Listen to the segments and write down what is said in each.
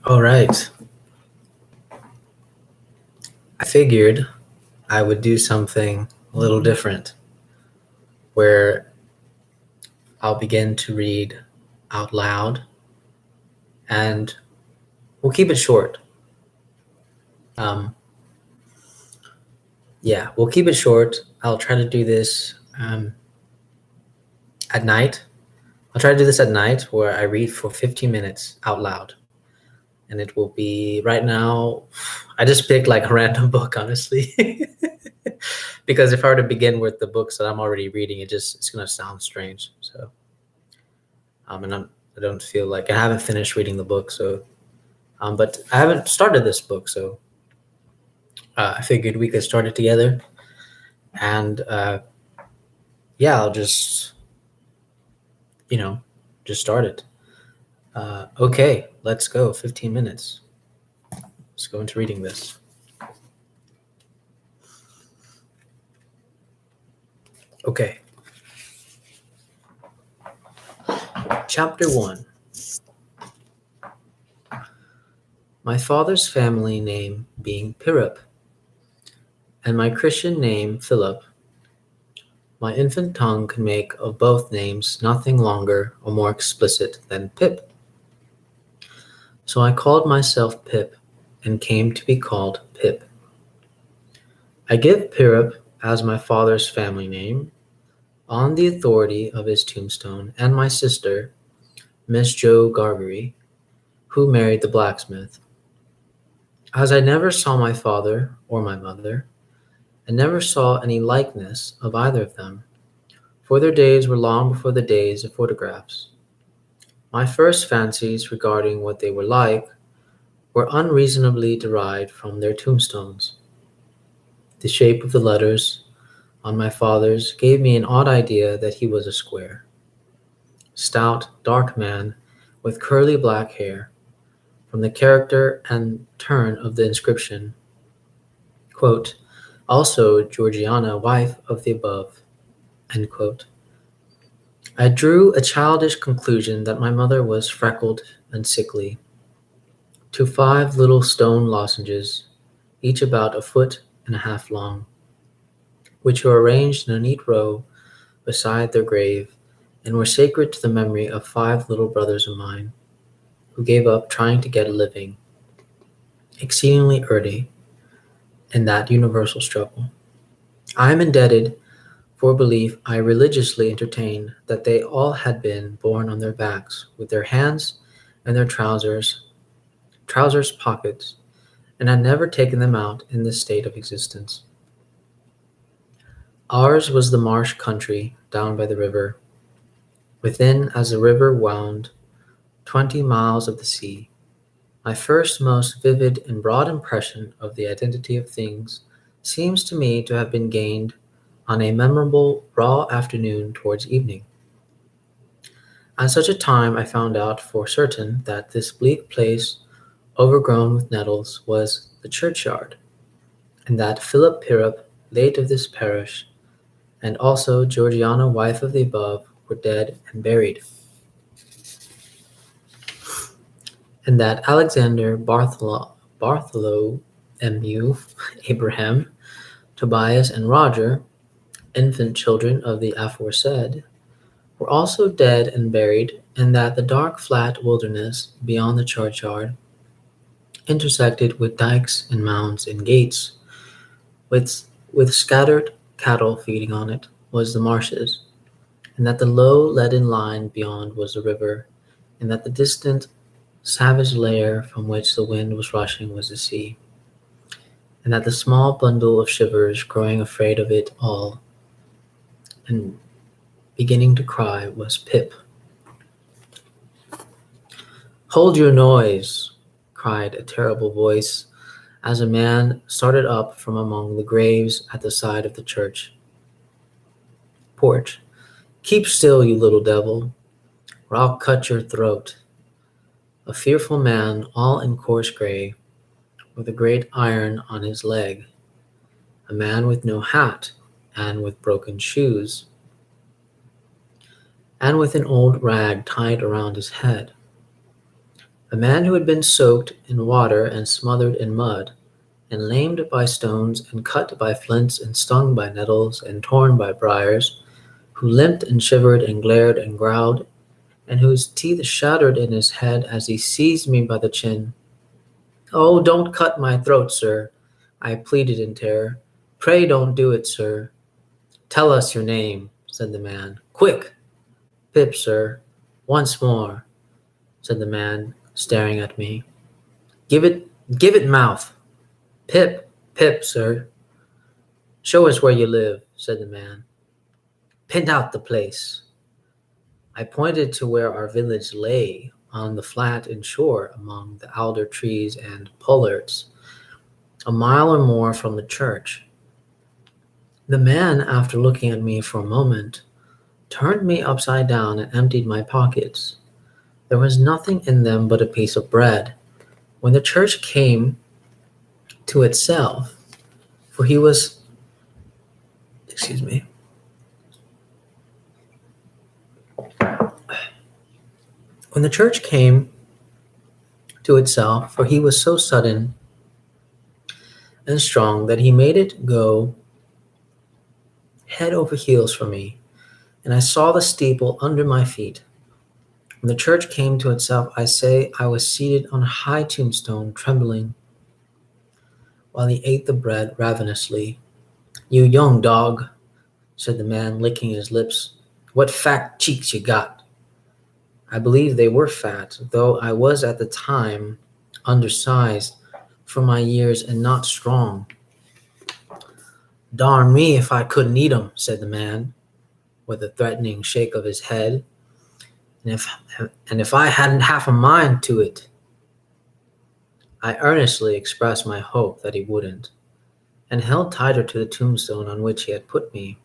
All right. I figured I would do something a little different where I'll begin to read out loud and we'll keep it short. Um, yeah, we'll keep it short. I'll try to do this at night. I'll try to do this at night where I read for 15 minutes out loud. And it will be right now. I just picked like a random book, honestly. Because if I were to begin with the books that I'm already reading, it's gonna sound strange. So and I don't feel like I haven't finished reading the book. So but I haven't started this book, so I figured we could start it together. And yeah, I'll just you know just start it. Okay, let's go. 15 minutes. Let's go into reading this. Okay. Chapter 1. My father's family name being Pirup, and my Christian name Philip, my infant tongue could make of both names nothing longer or more explicit than Pip. So I called myself Pip, and came to be called Pip. I give Pirup as my father's family name, on the authority of his tombstone and my sister, Miss Jo Gargery, who married the blacksmith. As I never saw my father or my mother, and never saw any likeness of either of them, for their days were long before the days of photographs. My first fancies regarding what they were like were unreasonably derived from their tombstones. The shape of the letters on my father's gave me an odd idea that he was a square. Stout, dark man with curly black hair, from the character and turn of the inscription, quote, also Georgiana, wife of the above, end quote. I drew a childish conclusion that my mother was freckled and sickly. To 5 little stone lozenges, each about a foot and a half long, which were arranged in a neat row beside their grave, and were sacred to the memory of 5 little brothers of mine, who gave up trying to get a living, exceedingly early, in that universal struggle. I am indebted for a belief I religiously entertain that they all had been born on their backs, with their hands in their trousers pockets, and had never taken them out in this state of existence. Ours was the marsh country down by the river, within as the river wound 20 miles of the sea. My first most vivid and broad impression of the identity of things seems to me to have been gained on a memorable raw afternoon towards evening. At such a time I found out for certain that this bleak place overgrown with nettles was the churchyard, and that Philip Pirup, late of this parish, and also Georgiana, wife of the above, were dead and buried, and that Alexander Bartholomew, Abraham, Tobias, and Roger, infant children of the aforesaid, were also dead and buried, and that the dark flat wilderness beyond the churchyard, intersected with dikes and mounds and gates, with scattered cattle feeding on it, was the marshes, and that the low leaden line beyond was the river, and that the distant savage lair from which the wind was rushing was the sea, and that the small bundle of shivers growing afraid of it all and beginning to cry was Pip. Hold your noise, cried a terrible voice, as a man started up from among the graves at the side of the church porch. Keep still, you little devil, or I'll cut your throat. A fearful man, all in coarse gray, with a great iron on his leg, a man with no hat, and with broken shoes, and with an old rag tied around his head, A man who had been soaked in water and smothered in mud, and lamed by stones, and cut by flints, and stung by nettles, and torn by briars, who limped and shivered and glared and growled, and whose teeth shattered in his head as he seized me by the chin. "Oh, don't cut my throat, sir," I pleaded in terror. "Pray don't do it, sir." "Tell us your name," said the man. "Quick!" "Pip, sir." "Once more," said the man, staring at me. Give it mouth." "Pip, Pip, sir." "Show us where you live," said the man. "Pint out the place." I pointed to where our village lay, on the flat inshore among the alder trees and pollards, a mile or more from the church. The man, after looking at me for a moment, turned me upside down and emptied my pockets. There was nothing in them but a piece of bread. When the church came to itself, for he was, excuse me, when the church came to itself, for he was so sudden and strong that he made it go head over heels for me, and I saw the steeple under my feet. When the church came to itself, I say I was seated on a high tombstone, trembling, while he ate the bread ravenously. "You young dog," said the man, licking his lips, "what fat cheeks you got." I believe they were fat, though I was at the time undersized for my years and not strong. "Darn me if I couldn't eat 'em," said the man, with a threatening shake of his head. And if I hadn't half a mind to it." I earnestly expressed my hope that he wouldn't, and held tighter to the tombstone on which he had put me,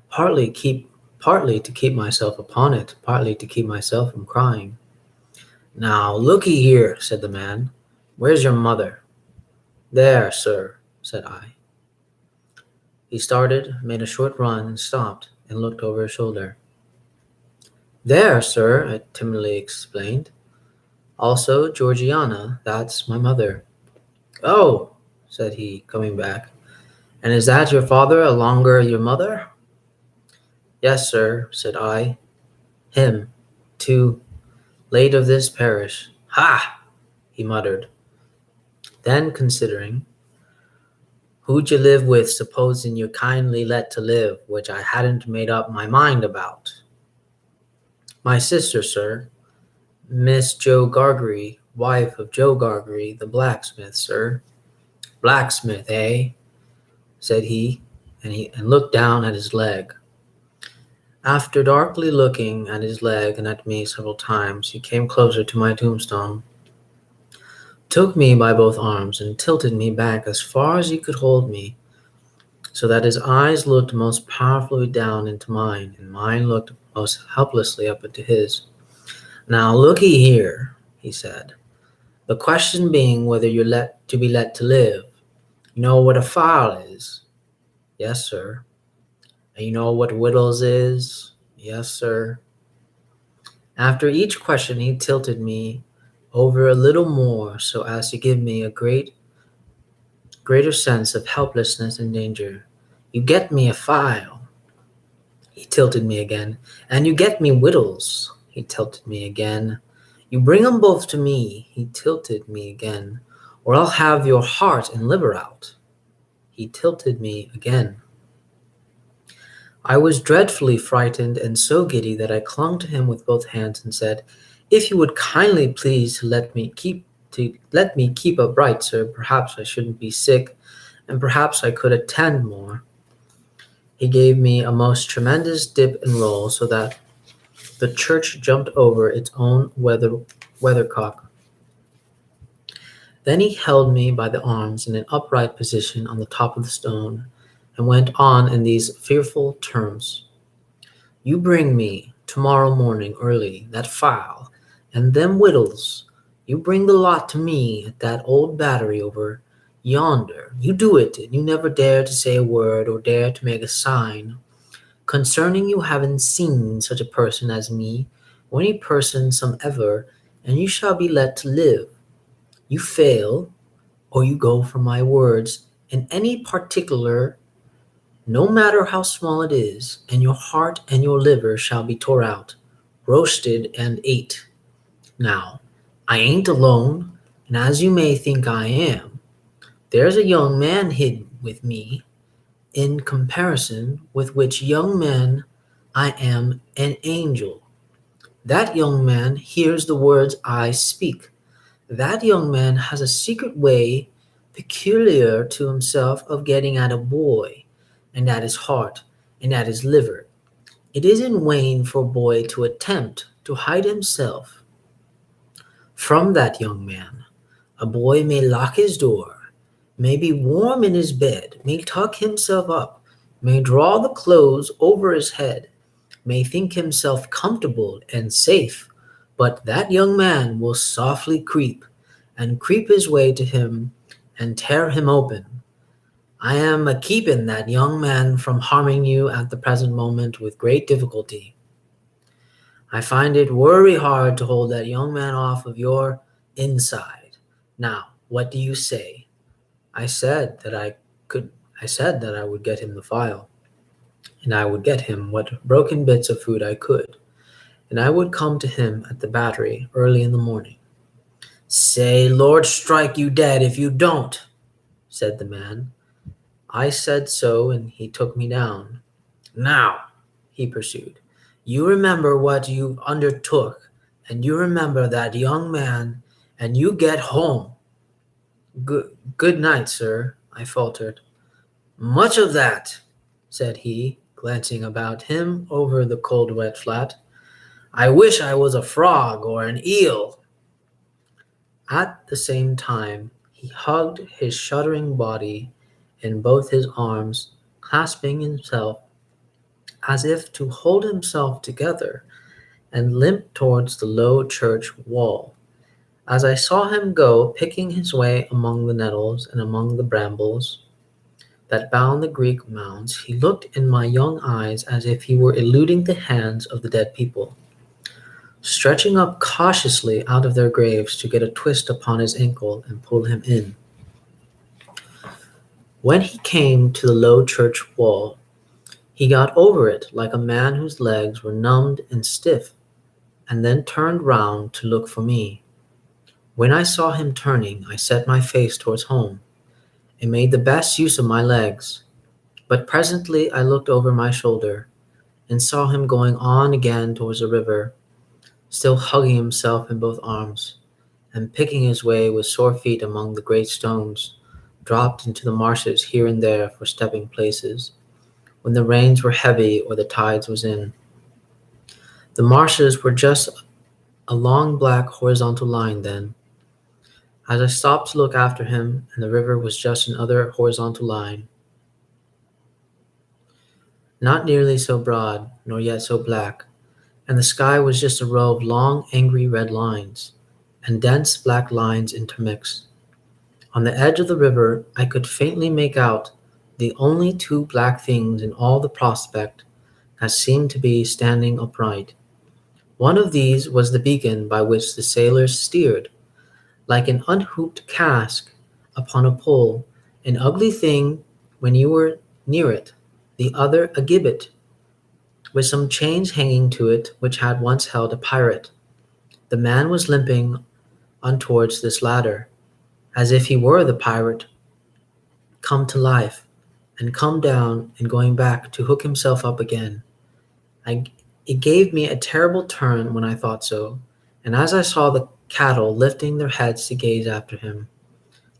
partly to keep myself upon it, partly to keep myself from crying. "Now, looky here," said the man. "Where's your mother?" "There, sir," said I. He started, made a short run, and stopped, and looked over his shoulder. "There, sir," I timidly explained. "Also Georgiana, that's my mother." "Oh," said he, coming back. "And is that your father alonger your mother?" "Yes, sir," said I. "Him, too, late of this parish." "Ha!" he muttered. Then, considering, "Who'd you live with, supposing you're kindly let to live, which I hadn't made up my mind about?" "My sister, sir, Miss Joe Gargery, wife of Joe Gargery, the blacksmith, sir." "Blacksmith, eh?" said he, and looked down at his leg. After darkly looking at his leg and at me several times, he came closer to my tombstone, took me by both arms, and tilted me back as far as he could hold me, so that his eyes looked most powerfully down into mine, and mine looked most helplessly up into his. "Now looky here," he said, "the question being whether you're let to live. You know what a file is?" "Yes, sir." "And you know what wittles is?" "Yes, sir." After each question he tilted me over a little more, so as to give me a greater sense of helplessness and danger. "You get me a file." He tilted me again. "And you get me wittles." He tilted me again. "You bring 'em both to me." He tilted me again. "Or I'll have your heart and liver out." He tilted me again. I was dreadfully frightened and so giddy that I clung to him with both hands and said, "If you would kindly please to let me keep upright, sir, perhaps I shouldn't be sick, and perhaps I could attend more." He gave me a most tremendous dip and roll, so that the church jumped over its own weathercock. Then he held me by the arms in an upright position on the top of the stone, and went on in these fearful terms: "You bring me, tomorrow morning early, that file, and them wittles. You bring the lot to me at that old battery over yonder. You do it, and you never dare to say a word, or dare to make a sign, concerning you haven't seen such a person as me, or any person some ever, and you shall be let to live. You fail, or you go from my words in any particular, no matter how small it is, and your heart and your liver shall be tore out, roasted and ate. Now, I ain't alone, and as you may think I am, there's a young man hid with me, in comparison with which young man I am an angel. That young man hears the words I speak. That young man has a secret way peculiar to himself of getting at a boy, and at his heart, and at his liver. It is in vain for a boy to attempt to hide himself from that young man. A boy may lock his door, may be warm in his bed, may tuck himself up, may draw the clothes over his head, may think himself comfortable and safe, but that young man will softly creep, and creep his way to him, and tear him open. I am a keeping that young man from harming you at the present moment with great difficulty. I find it worry hard to hold that young man off of your inside. Now, what do you say? I said that I could. I said that I would get him the file, and I would get him what broken bits of food I could, and I would come to him at the battery early in the morning. Say, Lord strike you dead if you don't, said the man. I said so, and he took me down. Now, he pursued, you remember what you undertook, and you remember that young man, and you get home. Good night, sir, I faltered. Much of that, said he, glancing about him over the cold wet flat. I wish I was a frog or an eel. At the same time, he hugged his shuddering body in both his arms, clasping himself as if to hold himself together, and limped towards the low church wall. As I saw him go, picking his way among the nettles and among the brambles that bound the Greek mounds, he looked in my young eyes as if he were eluding the hands of the dead people, stretching up cautiously out of their graves to get a twist upon his ankle and pull him in. When he came to the low church wall, he got over it like a man whose legs were numbed and stiff, and then turned round to look for me. When I saw him turning, I set my face towards home, and made the best use of my legs. But presently I looked over my shoulder, and saw him going on again towards the river, still hugging himself in both arms, and picking his way with sore feet among the great stones, dropped into the marshes here and there for stepping places, when the rains were heavy or the tides was in. The marshes were just a long black horizontal line then, as I stopped to look after him, and the river was just another horizontal line, not nearly so broad, nor yet so black, and the sky was just a row of long, angry red lines, and dense black lines intermixed. On the edge of the river I could faintly make out the only two black things in all the prospect that seemed to be standing upright. One of these was the beacon by which the sailors steered, like an unhooped cask upon a pole, an ugly thing when you were near it, the other a gibbet, with some chains hanging to it which had once held a pirate. The man was limping on towards this latter, as if he were the pirate come to life, and come down and going back to hook himself up again. I, it gave me a terrible turn when I thought so, and as I saw the cattle lifting their heads to gaze after him,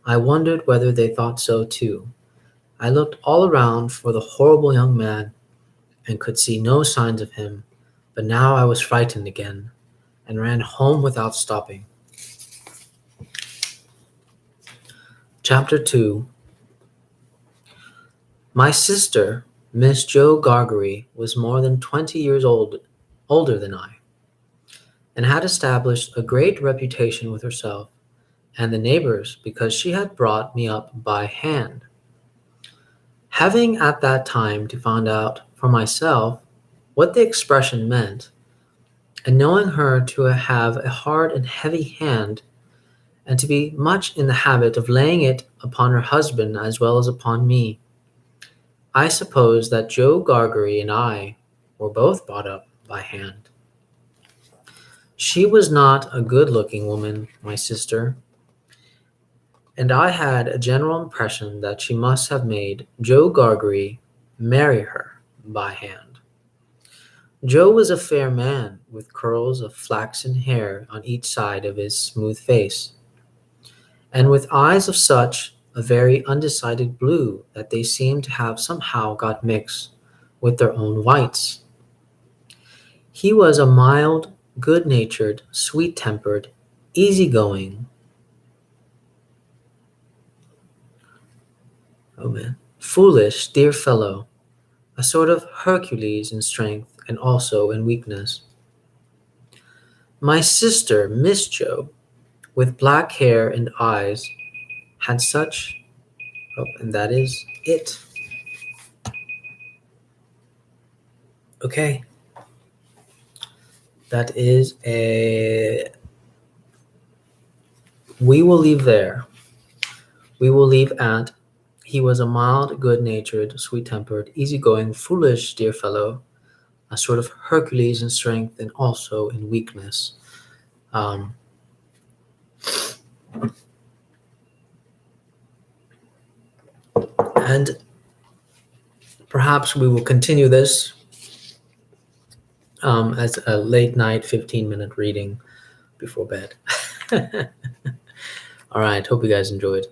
I wondered whether they thought so too. I looked all around for the horrible young man, and could see no signs of him, but now I was frightened again, and ran home without stopping. Chapter 2. My sister, Miss Jo Gargery, was more than 20 years older than I, and had established a great reputation with herself and the neighbors because she had brought me up by hand. Having at that time to find out for myself what the expression meant, and knowing her to have a hard and heavy hand, and to be much in the habit of laying it upon her husband as well as upon me, I suppose that Joe Gargery and I were both brought up by hand. She was not a good-looking woman, my sister, and I had a general impression that she must have made Joe Gargery marry her by hand. Joe was a fair man, with curls of flaxen hair on each side of his smooth face, and with eyes of such a very undecided blue that they seemed to have somehow got mixed with their own whites. He was a mild, good-natured, sweet-tempered, easy-going, foolish, dear fellow, a sort of Hercules in strength and also in weakness. My sister, Miss Joe, with black hair and eyes, had such, and that is it. Okay. That is we will leave there. We will leave at, he was a mild, good-natured, sweet-tempered, easy-going, foolish, dear fellow, a sort of Hercules in strength and also in weakness. And perhaps we will continue this as a late night 15-minute reading before bed. All right, hope you guys enjoyed.